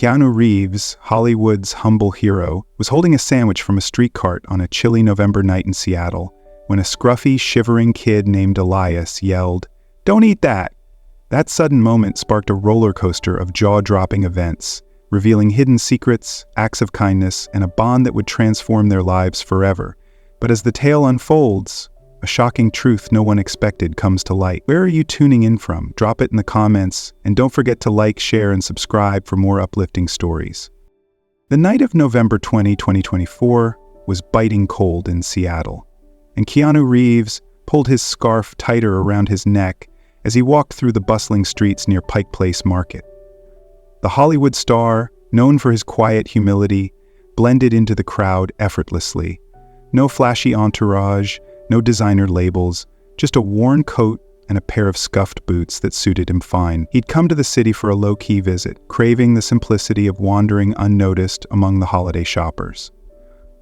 Keanu Reeves, Hollywood's humble hero, was holding a sandwich from a street cart on a chilly November night in Seattle when a scruffy, shivering kid named Elias yelled, "Don't eat that!" That sudden moment sparked a roller coaster of jaw-dropping events, revealing hidden secrets, acts of kindness, and a bond that would transform their lives forever. But as the tale unfolds, a shocking truth no one expected comes to light. Where are you tuning in from? Drop it in the comments, and don't forget to like, share, and subscribe for more uplifting stories. The night of November 20, 2024 was biting cold in Seattle, and Keanu Reeves pulled his scarf tighter around his neck as he walked through the bustling streets near Pike Place Market. The Hollywood star, known for his quiet humility, blended into the crowd effortlessly. No flashy entourage, no designer labels, just a worn coat and a pair of scuffed boots that suited him fine. He'd come to the city for a low-key visit, craving the simplicity of wandering unnoticed among the holiday shoppers.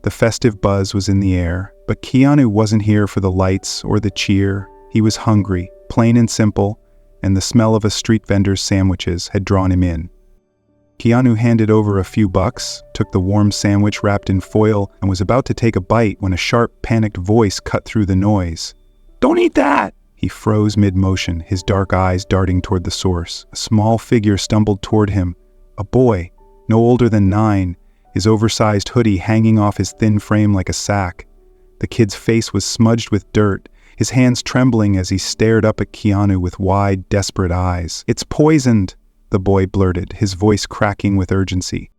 The festive buzz was in the air, but Keanu wasn't here for the lights or the cheer. He was hungry, plain and simple, and the smell of a street vendor's sandwiches had drawn him in. Keanu handed over a few bucks, took the warm sandwich wrapped in foil, and was about to take a bite when a sharp, panicked voice cut through the noise. "Don't eat that!" He froze mid-motion, his dark eyes darting toward the source. A small figure stumbled toward him, a boy, no older than 9, his oversized hoodie hanging off his thin frame like a sack. The kid's face was smudged with dirt, his hands trembling as he stared up at Keanu with wide, desperate eyes. "It's poisoned," the boy blurted, his voice cracking with urgency.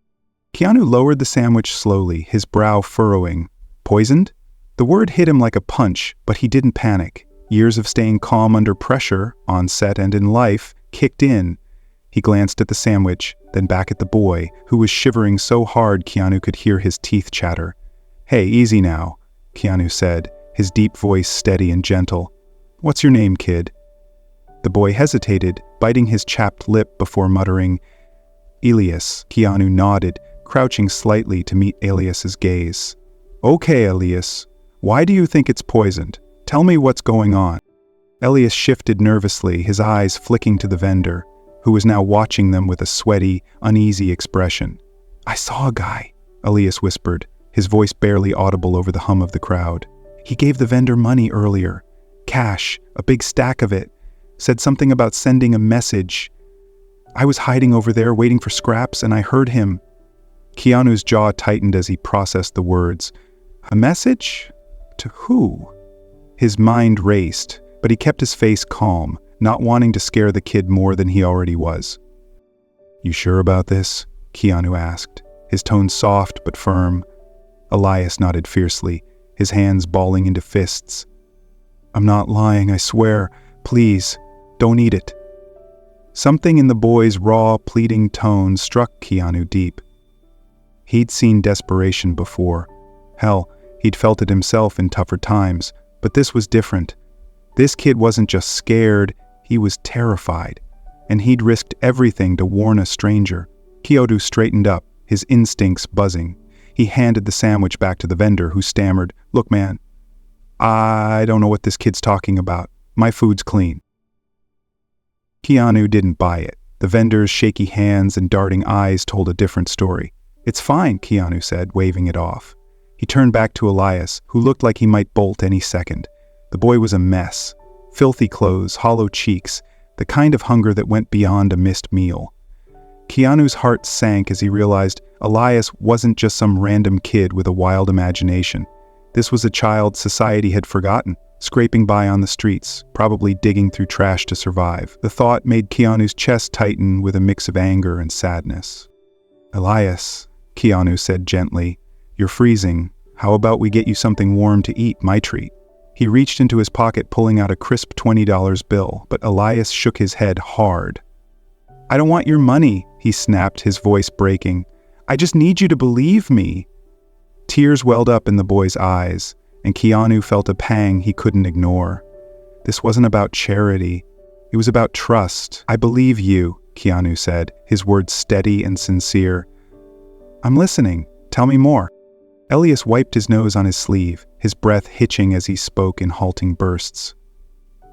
Keanu lowered the sandwich slowly, his brow furrowing. "Poisoned?" The word hit him like a punch, but he didn't panic. Years of staying calm under pressure, on set and in life, kicked in. He glanced at the sandwich, then back at the boy, who was shivering so hard Keanu could hear his teeth chatter. "Hey, easy now," Keanu said, his deep voice steady and gentle. "What's your name, kid?" The boy hesitated, biting his chapped lip before muttering, "Elias." Keanu nodded, crouching slightly to meet Elias's gaze. "Okay, Elias. Why do you think it's poisoned? Tell me what's going on." Elias shifted nervously, his eyes flicking to the vendor, who was now watching them with a sweaty, uneasy expression. "I saw a guy," Elias whispered, his voice barely audible over the hum of the crowd. "He gave the vendor money earlier. Cash, a big stack of it. Said something about sending a message. I was hiding over there waiting for scraps and I heard him." Keanu's jaw tightened as he processed the words. "A message? To who?" His mind raced, but he kept his face calm, not wanting to scare the kid more than he already was. "You sure about this?" Keanu asked, his tone soft but firm. Elias nodded fiercely, his hands balling into fists. "I'm not lying, I swear. Please, don't eat it." Something in the boy's raw, pleading tone struck Keanu deep. He'd seen desperation before. Hell, he'd felt it himself in tougher times, but this was different. This kid wasn't just scared, he was terrified, and he'd risked everything to warn a stranger. Keanu straightened up, his instincts buzzing. He handed the sandwich back to the vendor, who stammered, "Look, man, I don't know what this kid's talking about. My food's clean." Keanu didn't buy it. The vendor's shaky hands and darting eyes told a different story. "It's fine," Keanu said, waving it off. He turned back to Elias, who looked like he might bolt any second. The boy was a mess. Filthy clothes, hollow cheeks, the kind of hunger that went beyond a missed meal. Keanu's heart sank as he realized Elias wasn't just some random kid with a wild imagination. This was a child society had forgotten, scraping by on the streets, probably digging through trash to survive. The thought made Keanu's chest tighten with a mix of anger and sadness. "Elias," Keanu said gently, "you're freezing. How about we get you something warm to eat, my treat?" He reached into his pocket, pulling out a crisp $20 bill, but Elias shook his head hard. "I don't want your money," he snapped, his voice breaking. "I just need you to believe me." Tears welled up in the boy's eyes, and Keanu felt a pang he couldn't ignore. This wasn't about charity. It was about trust. "I believe you," Keanu said, his words steady and sincere. "I'm listening. Tell me more." Elias wiped his nose on his sleeve, his breath hitching as he spoke in halting bursts.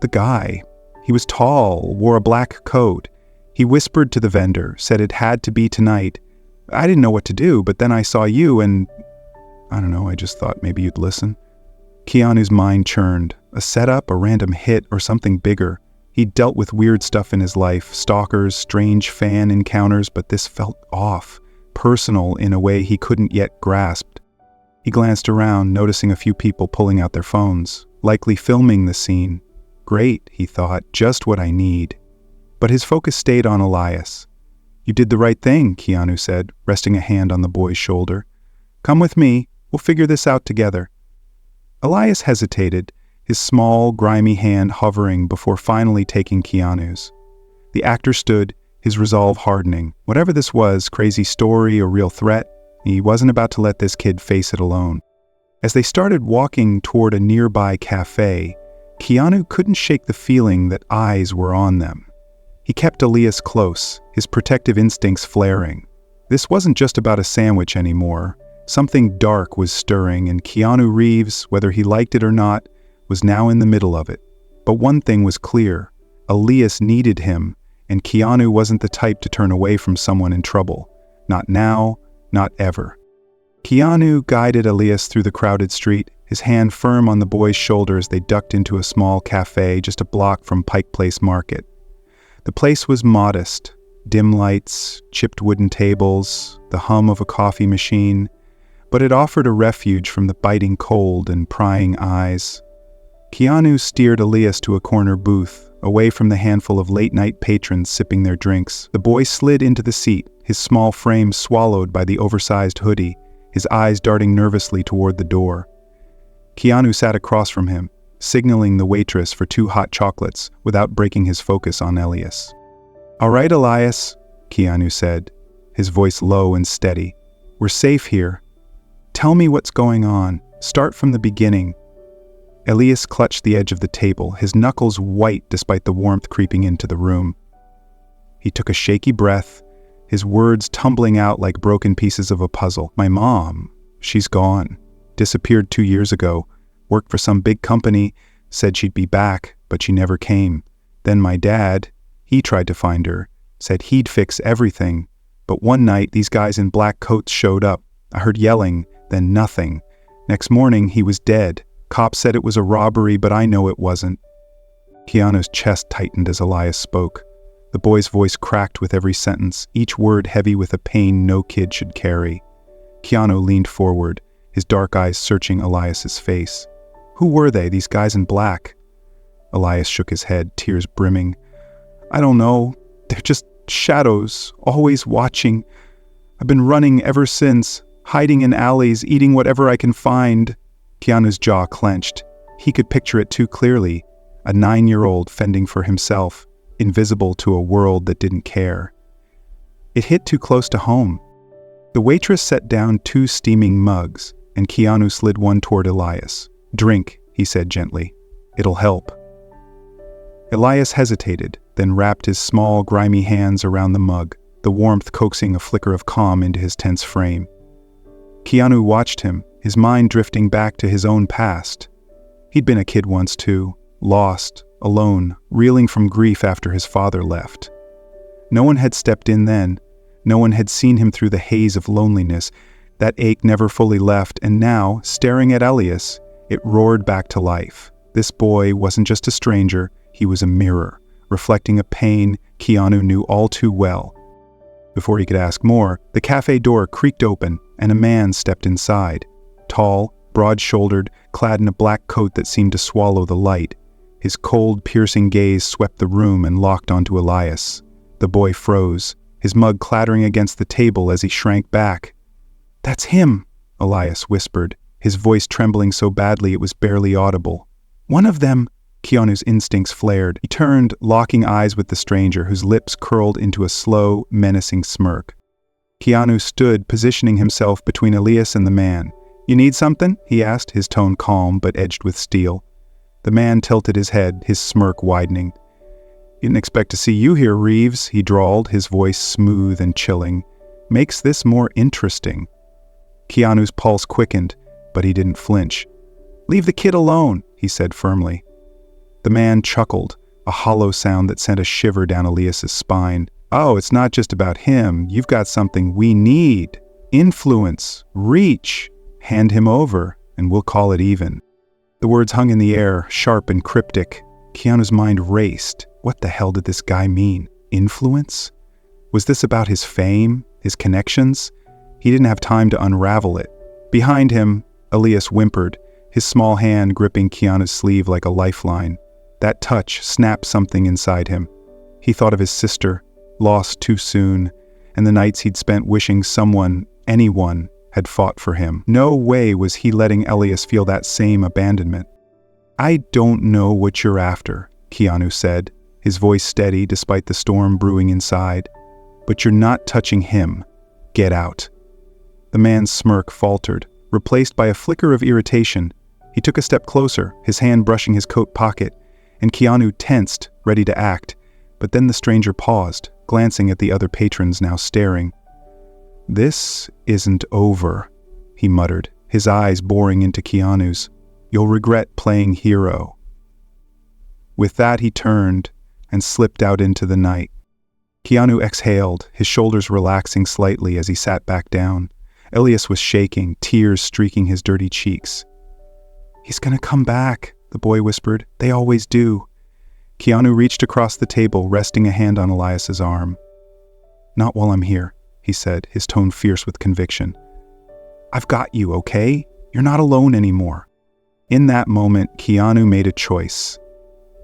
"The guy. He was tall, wore a black coat. He whispered to the vendor, said it had to be tonight, I didn't know what to do, but then I saw you and I don't know, I just thought maybe you'd listen. Keanu's mind churned. A setup, a random hit, or something bigger. He'd dealt with weird stuff in his life, stalkers, strange fan encounters, but this felt off, personal in a way he couldn't yet grasp. He glanced around, noticing a few people pulling out their phones, likely filming the scene. Great, he thought, just what I need. But his focus stayed on Elias. You did the right thing, Keanu said, resting a hand on the boy's shoulder. Come with me, we'll figure this out together. Elias hesitated, his small, grimy hand hovering before finally taking Keanu's. The actor stood, his resolve hardening. Whatever this was, crazy story or real threat, he wasn't about to let this kid face it alone. As they started walking toward a nearby cafe, Keanu couldn't shake the feeling that eyes were on them. He kept Elias close, his protective instincts flaring. This wasn't just about a sandwich anymore. Something dark was stirring, and Keanu Reeves, whether he liked it or not, was now in the middle of it. But one thing was clear. Elias needed him, and Keanu wasn't the type to turn away from someone in trouble. Not now, not ever. Keanu guided Elias through the crowded street, his hand firm on the boy's shoulder as they ducked into a small cafe just a block from Pike Place Market. The place was modest. Dim lights, chipped wooden tables, the hum of a coffee machine, but it offered a refuge from the biting cold and prying eyes. Keanu steered Elias to a corner booth, away from the handful of late-night patrons sipping their drinks. The boy slid into the seat, his small frame swallowed by the oversized hoodie, his eyes darting nervously toward the door. Keanu sat across from him, signaling the waitress for 2 hot chocolates without breaking his focus on Elias. All right, Elias, Keanu said, his voice low and steady. We're safe here. Tell me what's going on. Start from the beginning. Elias clutched the edge of the table, his knuckles white despite the warmth creeping into the room. He took a shaky breath, his words tumbling out like broken pieces of a puzzle. My mom, she's gone. Disappeared 2 years ago. Worked for some big company, said she'd be back, but she never came. Then my dad, he tried to find her, said he'd fix everything. But one night, these guys in black coats showed up. I heard yelling, then nothing. Next morning, he was dead. Cops said it was a robbery, but I know it wasn't. Keanu's chest tightened as Elias spoke. The boy's voice cracked with every sentence, each word heavy with a pain no kid should carry. Keanu leaned forward, his dark eyes searching Elias's face. Who were they, these guys in black? Elias shook his head, tears brimming. I don't know. They're just shadows, always watching. I've been running ever since, hiding in alleys, eating whatever I can find. Keanu's jaw clenched. He could picture it too clearly. A 9-year-old fending for himself, invisible to a world that didn't care. It hit too close to home. The waitress set down 2 steaming mugs, and Keanu slid one toward Elias. Drink, he said gently. It'll help. Elias hesitated, then wrapped his small, grimy hands around the mug, the warmth coaxing a flicker of calm into his tense frame. Keanu watched him, his mind drifting back to his own past. He'd been a kid once too, lost, alone, reeling from grief after his father left. No one had stepped in then. No one had seen him through the haze of loneliness. That ache never fully left, and now, staring at Elias, it roared back to life. This boy wasn't just a stranger, he was a mirror, reflecting a pain Keanu knew all too well. Before he could ask more, the cafe door creaked open, and a man stepped inside. Tall, broad-shouldered, clad in a black coat that seemed to swallow the light. His cold, piercing gaze swept the room and locked onto Elias. The boy froze, his mug clattering against the table as he shrank back. That's him, Elias whispered, his voice trembling so badly it was barely audible. One of them. Keanu's instincts flared. He turned, locking eyes with the stranger, whose lips curled into a slow, menacing smirk. Keanu stood, positioning himself between Elias and the man. You need something? He asked, his tone calm but edged with steel. The man tilted his head, his smirk widening. Didn't expect to see you here, Reeves, he drawled, his voice smooth and chilling. Makes this more interesting. Keanu's pulse quickened, but he didn't flinch. Leave the kid alone, he said firmly. The man chuckled, a hollow sound that sent a shiver down Elias's spine. Oh, it's not just about him. You've got something we need. Influence. Reach. Hand him over, and we'll call it even." The words hung in the air, sharp and cryptic. Keanu's mind raced. What the hell did this guy mean? Influence? Was this about his fame? His connections? He didn't have time to unravel it. Behind him, Elias whimpered, his small hand gripping Keanu's sleeve like a lifeline. That touch snapped something inside him. He thought of his sister, lost too soon, and the nights he'd spent wishing someone, anyone, had fought for him. No way was he letting Elias feel that same abandonment. "I don't know what you're after," Keanu said, his voice steady despite the storm brewing inside. "But you're not touching him. Get out." The man's smirk faltered, replaced by a flicker of irritation. He took a step closer, his hand brushing his coat pocket, and Keanu tensed, ready to act. But then the stranger paused, glancing at the other patrons now staring. "This isn't over," he muttered, his eyes boring into Keanu's. "You'll regret playing hero." With that he turned and slipped out into the night. Keanu exhaled, his shoulders relaxing slightly as he sat back down. Elias was shaking, tears streaking his dirty cheeks. "He's gonna come back," the boy whispered. "They always do." Keanu reached across the table, resting a hand on Elias's arm. "Not while I'm here," he said, his tone fierce with conviction. "I've got you, okay? You're not alone anymore." In that moment, Keanu made a choice.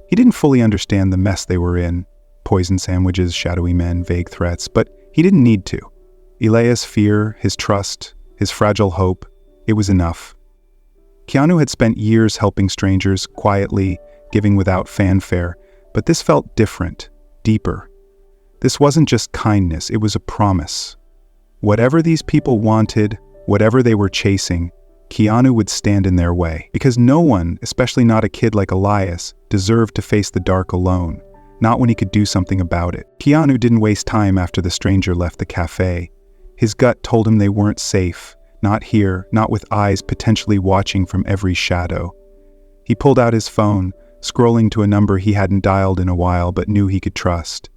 He didn't fully understand the mess they were in. Poison sandwiches, shadowy men, vague threats, but he didn't need to. Elias' fear, his trust, his fragile hope, it was enough. Keanu had spent years helping strangers, quietly, giving without fanfare, but this felt different, deeper. This wasn't just kindness, it was a promise. Whatever these people wanted, whatever they were chasing, Keanu would stand in their way, because no one, especially not a kid like Elias, deserved to face the dark alone, not when he could do something about it. Keanu didn't waste time after the stranger left the cafe. His gut told him they weren't safe, not here, not with eyes potentially watching from every shadow. He pulled out his phone, scrolling to a number he hadn't dialed in a while but knew he could trust.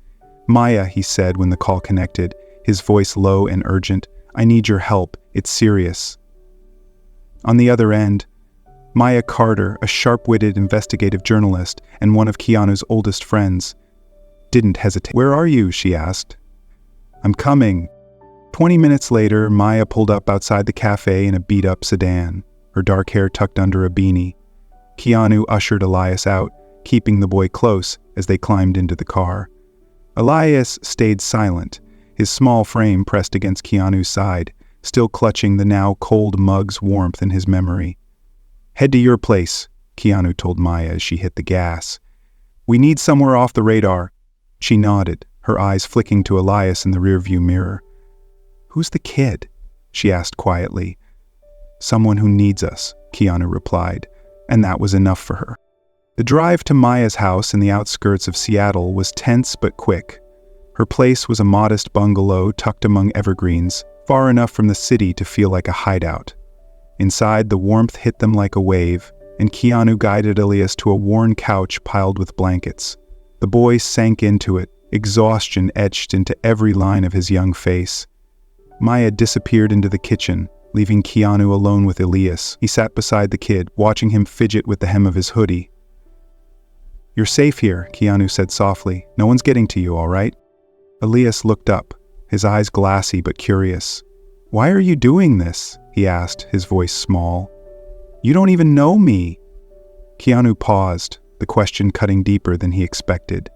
"Maya," he said when the call connected, his voice low and urgent. "I need your help. It's serious." On the other end, Maya Carter, a sharp-witted investigative journalist and one of Keanu's oldest friends, didn't hesitate. "Where are you?" she asked. "I'm coming." 20 minutes later, Maya pulled up outside the cafe in a beat-up sedan, her dark hair tucked under a beanie. Keanu ushered Elias out, keeping the boy close as they climbed into the car. Elias stayed silent, his small frame pressed against Keanu's side, still clutching the now cold mug's warmth in his memory. "Head to your place," Keanu told Maya as she hit the gas. "We need somewhere off the radar." She nodded, her eyes flicking to Elias in the rearview mirror. "Who's the kid?" she asked quietly. "Someone who needs us," Keanu replied, and that was enough for her. The drive to Maya's house in the outskirts of Seattle was tense but quick. Her place was a modest bungalow tucked among evergreens, far enough from the city to feel like a hideout. Inside, the warmth hit them like a wave, and Keanu guided Elias to a worn couch piled with blankets. The boy sank into it, exhaustion etched into every line of his young face. Maya disappeared into the kitchen, leaving Keanu alone with Elias. He sat beside the kid, watching him fidget with the hem of his hoodie. "You're safe here," Keanu said softly. "No one's getting to you, all right?" Elias looked up, his eyes glassy but curious. "Why are you doing this?" he asked, his voice small. "You don't even know me." Keanu paused, the question cutting deeper than he expected.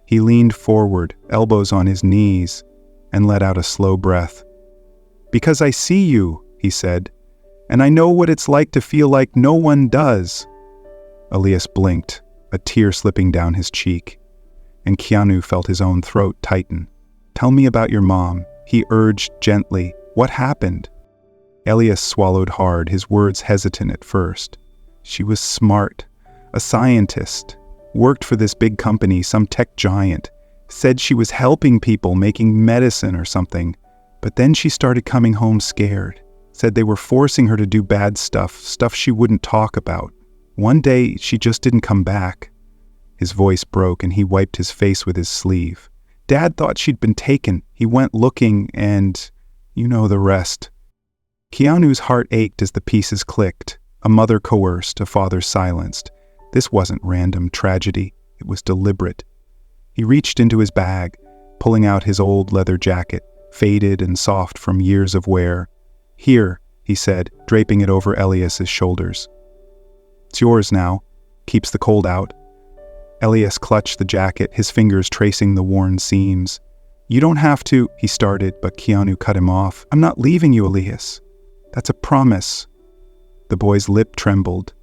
He leaned forward, elbows on his knees, and let out a slow breath. "Because I see you," he said, "and I know what it's like to feel like no one does." Elias blinked, a tear slipping down his cheek, and Keanu felt his own throat tighten. "Tell me about your mom," he urged gently. "What happened?" Elias swallowed hard, his words hesitant at first. "She was smart, a scientist, worked for this big company, some tech giant, said she was helping people, making medicine or something. But then she started coming home scared, said they were forcing her to do bad stuff she wouldn't talk about. One day, she just didn't come back." His voice broke and he wiped his face with his sleeve. Dad thought she'd been taken. He went looking and you know the rest. Keanu's heart ached as the pieces clicked. A mother coerced, a father silenced. This wasn't random tragedy. It was deliberate. He reached into his bag, pulling out his old leather jacket, faded and soft from years of wear. "Here," he said, draping it over Elias's shoulders. "It's yours now. Keeps the cold out." Elias clutched the jacket, his fingers tracing the worn seams. "You don't have to," he started, but Keanu cut him off. "I'm not leaving you, Elias. That's a promise." The boy's lip trembled,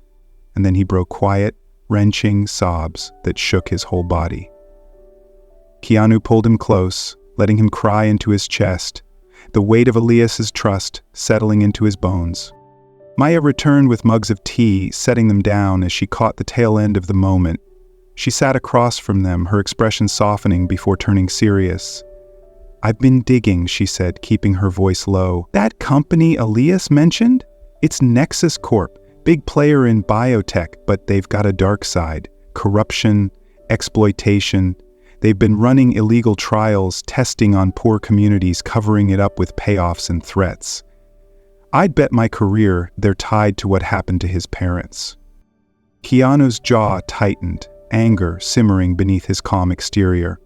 and then he broke quiet, wrenching sobs that shook his whole body. Keanu pulled him close, letting him cry into his chest, the weight of Elias's trust settling into his bones. Maya returned with mugs of tea, setting them down as she caught the tail end of the moment. She sat across from them, her expression softening before turning serious. "I've been digging," she said, keeping her voice low. "That company Elias mentioned? It's Nexus Corp, big player in biotech, but they've got a dark side. Corruption, exploitation. They've been running illegal trials, testing on poor communities, covering it up with payoffs and threats. I'd bet my career they're tied to what happened to his parents." Keanu's jaw tightened, anger simmering beneath his calm exterior.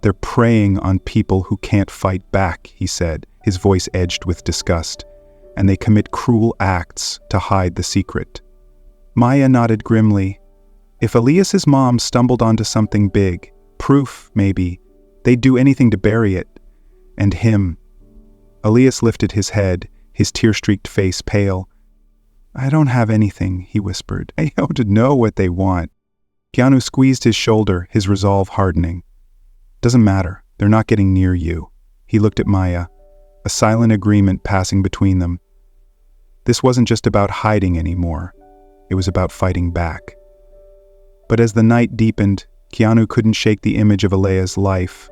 "They're preying on people who can't fight back," he said, his voice edged with disgust. "And they commit cruel acts to hide the secret." Maya nodded grimly. "If Elias's mom stumbled onto something big, proof, maybe, they'd do anything to bury it. And him." Elias lifted his head, his tear-streaked face pale. "I don't have anything," he whispered. "I don't know what they want." Keanu squeezed his shoulder, his resolve hardening. "Doesn't matter. They're not getting near you." He looked at Maya, a silent agreement passing between them. This wasn't just about hiding anymore. It was about fighting back. But as the night deepened, Keanu couldn't shake the image of Elia's life.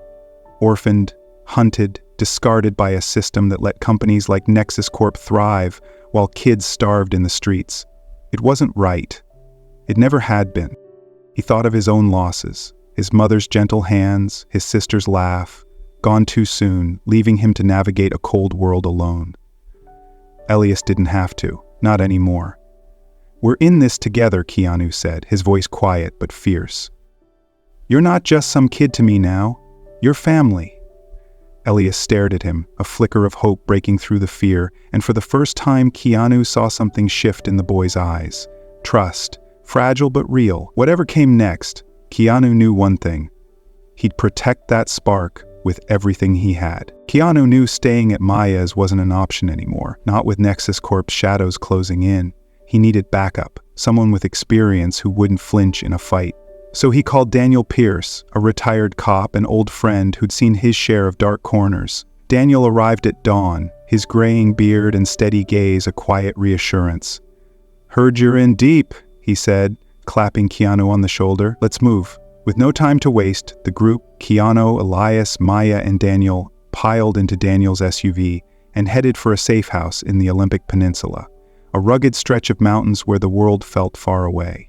Orphaned, hunted, discarded by a system that let companies like Nexus Corp thrive while kids starved in the streets. It wasn't right. It never had been. He thought of his own losses, his mother's gentle hands, his sister's laugh, gone too soon, leaving him to navigate a cold world alone. Elias didn't have to, not anymore. "We're in this together," Keanu said, his voice quiet but fierce. "You're not just some kid to me now. You're family." Elias stared at him, a flicker of hope breaking through the fear, and for the first time Keanu saw something shift in the boy's eyes. Trust, fragile but real. Whatever came next, Keanu knew one thing. He'd protect that spark with everything he had. Keanu knew staying at Maya's wasn't an option anymore, not with Nexus Corp's shadows closing in. He needed backup, someone with experience who wouldn't flinch in a fight. So he called Daniel Pierce, a retired cop, an old friend who'd seen his share of dark corners. Daniel arrived at dawn, his graying beard and steady gaze a quiet reassurance. "Heard you're in deep," he said, clapping Keanu on the shoulder. "Let's move." With no time to waste, the group, Keanu, Elias, Maya, and Daniel, piled into Daniel's SUV and headed for a safe house in the Olympic Peninsula, a rugged stretch of mountains where the world felt far away.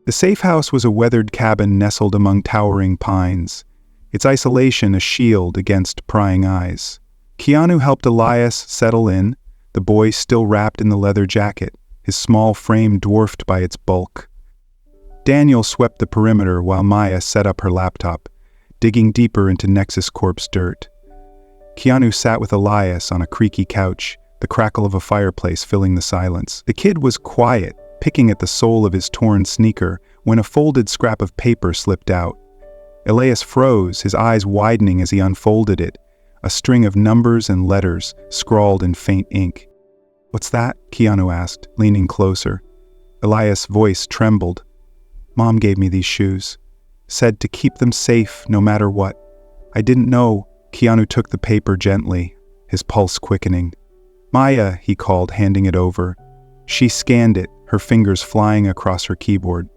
The safe house was a weathered cabin nestled among towering pines, its isolation a shield against prying eyes. Keanu helped Elias settle in, the boy still wrapped in the leather jacket, his small frame dwarfed by its bulk. Daniel swept the perimeter while Maya set up her laptop, digging deeper into Nexus Corp's dirt. Keanu sat with Elias on a creaky couch, the crackle of a fireplace filling the silence. The kid was quiet, picking at the sole of his torn sneaker, when a folded scrap of paper slipped out. Elias froze, his eyes widening as he unfolded it, a string of numbers and letters scrawled in faint ink. "What's that?" Keanu asked, leaning closer. Elias' voice trembled. "Mom gave me these shoes. Said to keep them safe no matter what. I didn't know." Keanu took the paper gently, his pulse quickening. "Maya," he called, handing it over. She scanned it, her fingers flying across her keyboard.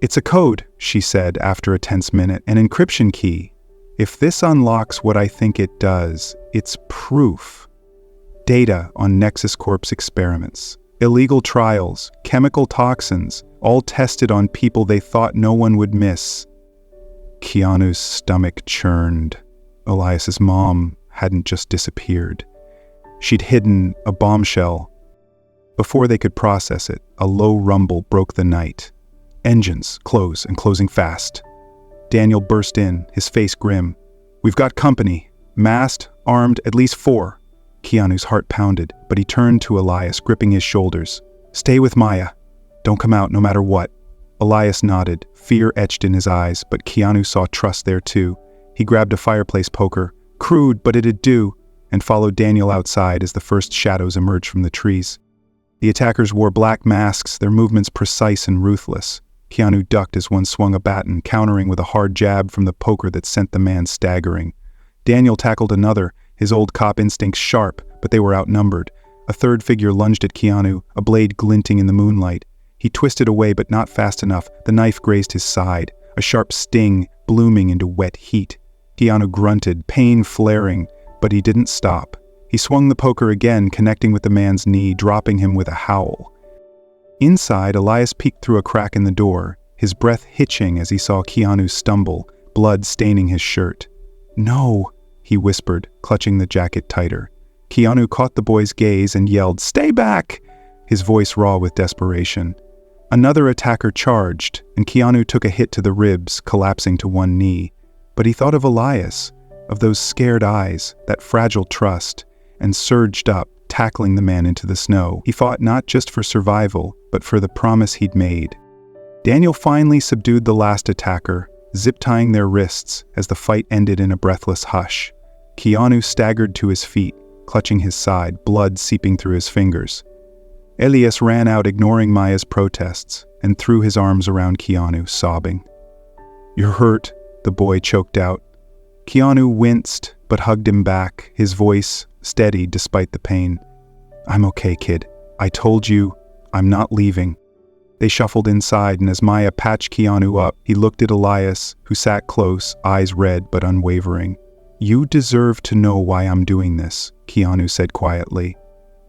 "It's a code," she said after a tense minute, "an encryption key. If this unlocks what I think it does, it's proof. Data on Nexus Corp's experiments. Illegal trials, chemical toxins, all tested on people they thought no one would miss." Keanu's stomach churned. Elias's mom hadn't just disappeared. She'd hidden a bombshell. Before they could process it, a low rumble broke the night. Engines close and closing fast. Daniel burst in, his face grim. "We've got company. Masked, armed, at least 4. Keanu's heart pounded, but he turned to Elias, gripping his shoulders. "Stay with Maya. Don't come out no matter what." Elias nodded, fear etched in his eyes, but Keanu saw trust there too. He grabbed a fireplace poker, crude but it'd do, and followed Daniel outside as the first shadows emerged from the trees. The attackers wore black masks, their movements precise and ruthless. Keanu ducked as one swung a baton, countering with a hard jab from the poker that sent the man staggering. Daniel tackled another, his old cop instincts sharp, but they were outnumbered. A third figure lunged at Keanu, a blade glinting in the moonlight. He twisted away, but not fast enough. The knife grazed his side, a sharp sting blooming into wet heat. Keanu grunted, pain flaring, but he didn't stop. He swung the poker again, connecting with the man's knee, dropping him with a howl. Inside, Elias peeked through a crack in the door, his breath hitching as he saw Keanu stumble, blood staining his shirt. "No," he whispered, clutching the jacket tighter. Keanu caught the boy's gaze and yelled, "Stay back!" his voice raw with desperation. Another attacker charged, and Keanu took a hit to the ribs, collapsing to one knee. But he thought of Elias, of those scared eyes, that fragile trust, and surged up, tackling the man into the snow. He fought not just for survival, but for the promise he'd made. Daniel finally subdued the last attacker, zip-tying their wrists as the fight ended in a breathless hush. Keanu staggered to his feet, clutching his side, blood seeping through his fingers. Elias ran out, ignoring Maya's protests, and threw his arms around Keanu, sobbing. "You're hurt," the boy choked out. Keanu winced, but hugged him back, his voice steady despite the pain. "I'm okay, kid. I told you, I'm not leaving." They shuffled inside, and as Maya patched Keanu up, he looked at Elias, who sat close, eyes red but unwavering. "You deserve to know why I'm doing this," Keanu said quietly.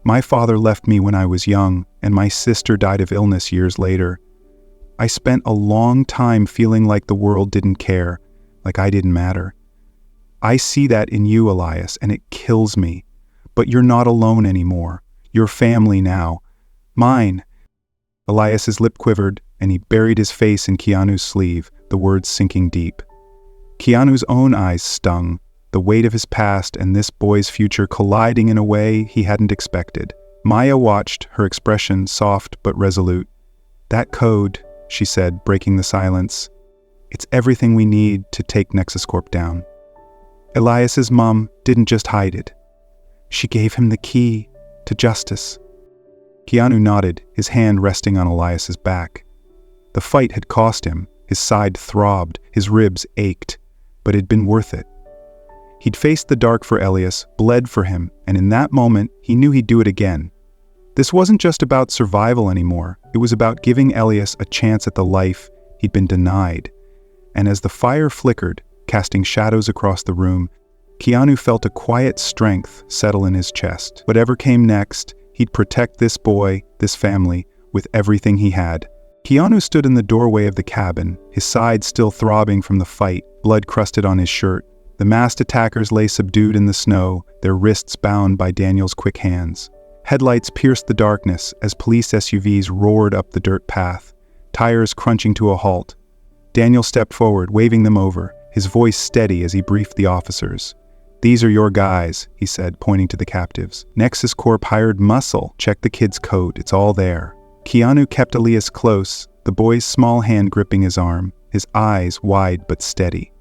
"My father left me when I was young, and my sister died of illness years later. I spent a long time feeling like the world didn't care, like I didn't matter. I see that in you, Elias, and it kills me. But you're not alone anymore. You're family now. Mine." Elias's lip quivered, and he buried his face in Keanu's sleeve, the words sinking deep. Keanu's own eyes stung, the weight of his past and this boy's future colliding in a way he hadn't expected. Maya watched, her expression soft but resolute. "That code," she said, breaking the silence. "It's everything we need to take Nexus Corp down." Elias's mom didn't just hide it. She gave him the key to justice. Keanu nodded, his hand resting on Elias's back. The fight had cost him. His side throbbed, his ribs ached, but it'd been worth it. He'd faced the dark for Elias, bled for him, and in that moment, he knew he'd do it again. This wasn't just about survival anymore. It was about giving Elias a chance at the life he'd been denied. And as the fire flickered, casting shadows across the room, Keanu felt a quiet strength settle in his chest. Whatever came next, he'd protect this boy, this family, with everything he had. Keanu stood in the doorway of the cabin, his side still throbbing from the fight, blood crusted on his shirt. The masked attackers lay subdued in the snow, their wrists bound by Daniel's quick hands. Headlights pierced the darkness as police SUVs roared up the dirt path, tires crunching to a halt. Daniel stepped forward, waving them over, his voice steady as he briefed the officers. "These are your guys," he said, pointing to the captives. "Nexus Corp hired muscle. Check the kid's code, it's all there." Keanu kept Elias close, the boy's small hand gripping his arm, his eyes wide but steady.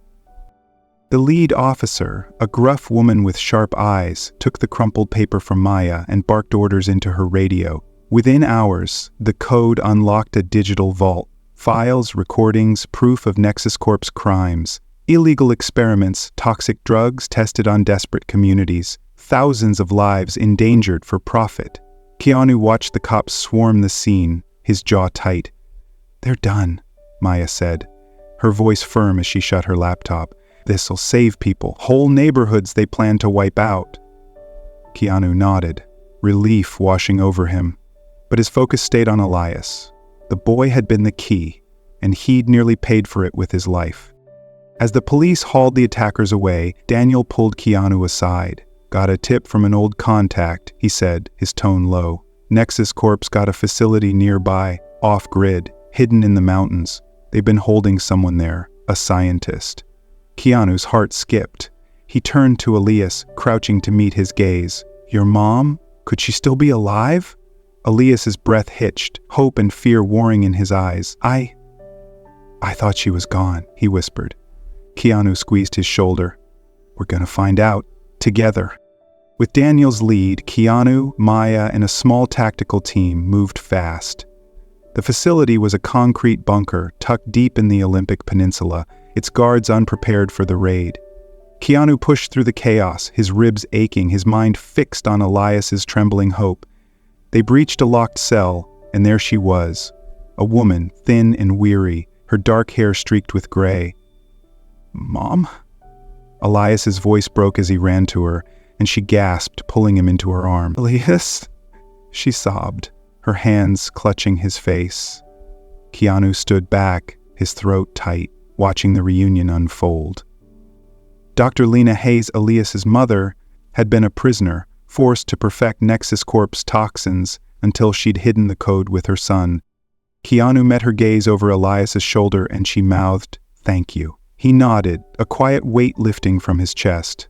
The lead officer, a gruff woman with sharp eyes, took the crumpled paper from Maya and barked orders into her radio. Within hours, the code unlocked a digital vault. Files, recordings, proof of Nexus Corp's crimes. Illegal experiments, toxic drugs tested on desperate communities. Thousands of lives endangered for profit. Keanu watched the cops swarm the scene, his jaw tight. "They're done," Maya said, her voice firm as she shut her laptop. "This'll save people, whole neighborhoods they plan to wipe out." Keanu nodded, relief washing over him. But his focus stayed on Elias. The boy had been the key, and he'd nearly paid for it with his life. As the police hauled the attackers away, Daniel pulled Keanu aside. "Got a tip from an old contact," he said, his tone low. "Nexus Corp's got a facility nearby, off-grid, hidden in the mountains. They've been holding someone there, a scientist." Keanu's heart skipped. He turned to Elias, crouching to meet his gaze. "Your mom? Could she still be alive?" Elias's breath hitched, hope and fear warring in his eyes. I thought she was gone," he whispered. Keanu squeezed his shoulder. "We're gonna find out, together." With Daniel's lead, Keanu, Maya, and a small tactical team moved fast. The facility was a concrete bunker tucked deep in the Olympic Peninsula, its guards unprepared for the raid. Keanu pushed through the chaos, his ribs aching, his mind fixed on Elias's trembling hope. They breached a locked cell, and there she was, a woman, thin and weary, her dark hair streaked with gray. "Mom?" Elias's voice broke as he ran to her, and she gasped, pulling him into her arms. "Elias?" she sobbed, her hands clutching his face. Keanu stood back, his throat tight, watching the reunion unfold. Dr. Lena Hayes, Elias's mother, had been a prisoner, forced to perfect Nexus Corp's toxins until she'd hidden the code with her son. Keanu met her gaze over Elias's shoulder and she mouthed, "Thank you." He nodded, a quiet weight lifting from his chest.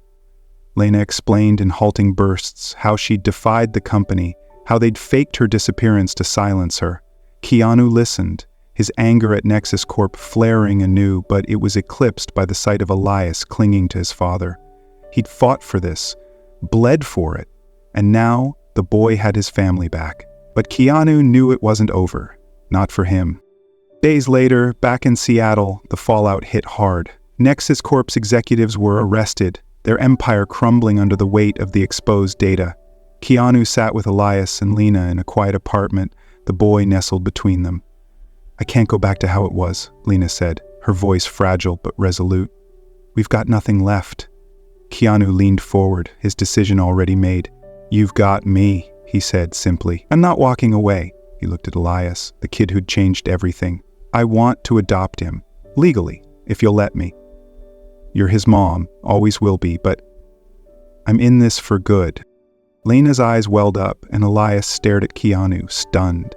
Lena explained in halting bursts how she'd defied the company, how they'd faked her disappearance to silence her. Keanu listened, his anger at Nexus Corp flaring anew, but it was eclipsed by the sight of Elias clinging to his father. He'd fought for this, bled for it, and now the boy had his family back. But Keanu knew it wasn't over, not for him. Days later, back in Seattle, the fallout hit hard. Nexus Corp's executives were arrested, their empire crumbling under the weight of the exposed data. Keanu sat with Elias and Lena in a quiet apartment, the boy nestled between them. "I can't go back to how it was," Lena said, her voice fragile but resolute. "We've got nothing left." Keanu leaned forward, his decision already made. "You've got me," he said simply. "I'm not walking away." He looked at Elias, the kid who'd changed everything. "I want to adopt him, legally, if you'll let me. You're his mom, always will be, but I'm in this for good." Lena's eyes welled up, and Elias stared at Keanu, stunned.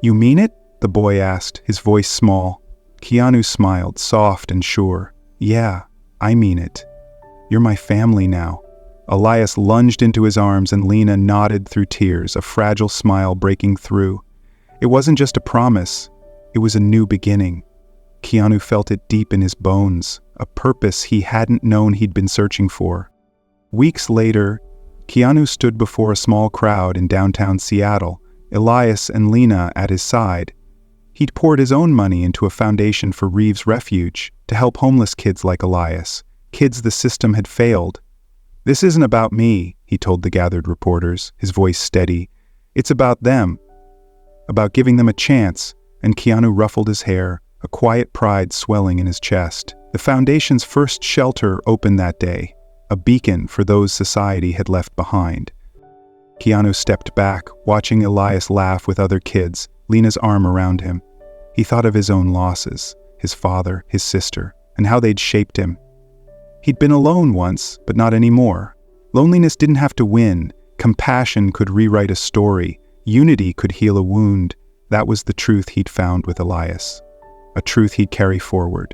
"You mean it?" the boy asked, his voice small. Keanu smiled, soft and sure. "Yeah, I mean it. You're my family now." Elias lunged into his arms and Lena nodded through tears, a fragile smile breaking through. It wasn't just a promise, it was a new beginning. Keanu felt it deep in his bones, a purpose he hadn't known he'd been searching for. Weeks later, Keanu stood before a small crowd in downtown Seattle, Elias and Lena at his side. He'd poured his own money into a foundation for Reeves Refuge to help homeless kids like Elias, kids the system had failed. "This isn't about me," he told the gathered reporters, his voice steady. "It's about them. About giving them a chance," and Keanu ruffled his hair, a quiet pride swelling in his chest. The foundation's first shelter opened that day, a beacon for those society had left behind. Keanu stepped back, watching Elias laugh with other kids, Lena's arm around him. He thought of his own losses, his father, his sister, and how they'd shaped him. He'd been alone once, but not anymore. Loneliness didn't have to win. Compassion could rewrite a story. Unity could heal a wound. That was the truth he'd found with Elias, a truth he'd carry forward.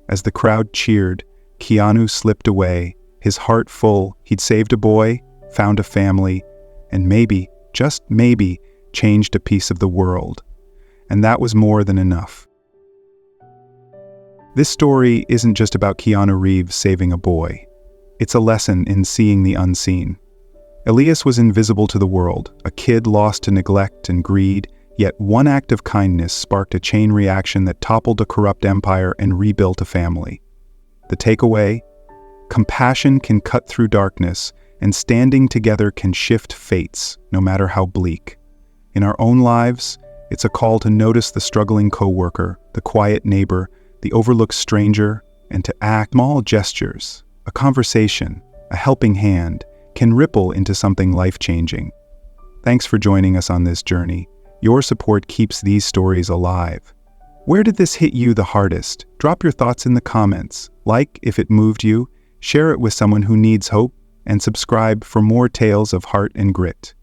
As the crowd cheered, Keanu slipped away, his heart full. He'd saved a boy, found a family, and maybe, just maybe, changed a piece of the world. And that was more than enough. This story isn't just about Keanu Reeves saving a boy. It's a lesson in seeing the unseen. Elias was invisible to the world, a kid lost to neglect and greed, yet one act of kindness sparked a chain reaction that toppled a corrupt empire and rebuilt a family. The takeaway? Compassion can cut through darkness, and standing together can shift fates, no matter how bleak. In our own lives, it's a call to notice the struggling coworker, the quiet neighbor, the overlooked stranger, and to act. Small gestures, a conversation, a helping hand, can ripple into something life-changing. Thanks for joining us on this journey. Your support keeps these stories alive. Where did this hit you the hardest? Drop your thoughts in the comments, like if it moved you, share it with someone who needs hope, and subscribe for more tales of heart and grit.